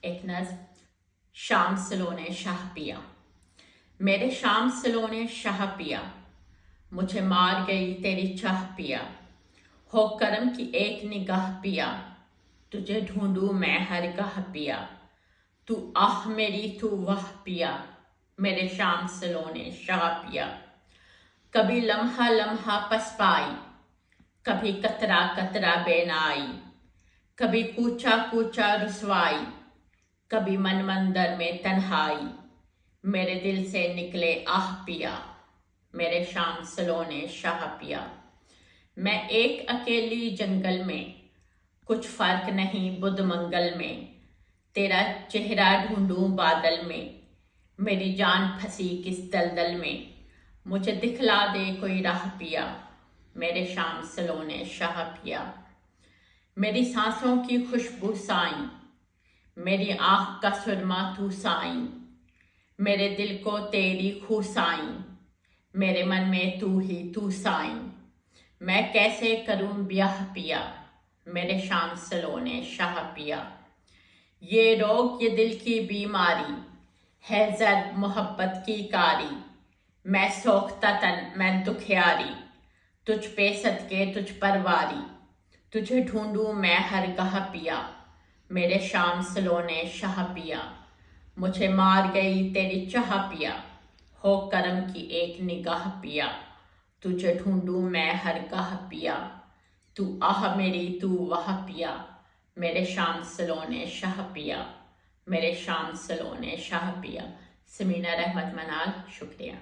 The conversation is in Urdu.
ایک نظم شام سلو نے شاہ پیا۔ میرے شام سلو نے شاہ پیا، مجھے مار گئی تیری چاہ پیا۔ ہو کرم کی ایک نگاہ پیا، تجھے ڈھونڈوں میں ہر گاہ پیا۔ تو آہ میری تو واہ پیا، میرے شام سلو نے شاہ پیا۔ کبھی لمحہ لمحہ پسپائی، کبھی قطرہ قطرہ بے نائی، کبھی کوچا کوچا رسوائی، کبھی من مندر میں تنہائی۔ میرے دل سے نکلے آہ پیا، میرے شام سلو نے شاہ پیا۔ میں ایک اکیلی جنگل میں، کچھ فرق نہیں بدھ منگل میں۔ تیرا چہرہ ڈھونڈوں بادل میں، میری جان پھنسی کس دلدل میں۔ مجھے دکھلا دے کوئی راہ پیا، میرے شام سلو نے شاہ پیا۔ میری سانسوں کی خوشبو سائیں، میری آنکھ کا سرما تو سائیں۔ میرے دل کو تیری خو سائیں، میرے من میں تو ہی تو سائیں۔ میں کیسے کروں بیاہ پیا، میرے شام سلو نے شاہ پیا۔ یہ روگ یہ دل کی بیماری، ہے زرد محبت کی کاری۔ میں سوختہ تن میں دکھیاری، تجھ پہ صدقے تجھ پرواری۔ تجھے ڈھونڈوں میں ہر گاہ پیا، میرے شام سلو نے شاہ پیا۔ مجھے مار گئی تیری چاہ پیا، ہو کرم کی ایک نگاہ پیا۔ تجھے ڈھونڈوں میں ہر گاہ پیا، تو آہ میری تو واہ پیا۔ میرے شام سلو نے شاہ پیا، میرے شام سلو نے شاہ پیا۔ سمینہ رحمت منال، شکریہ۔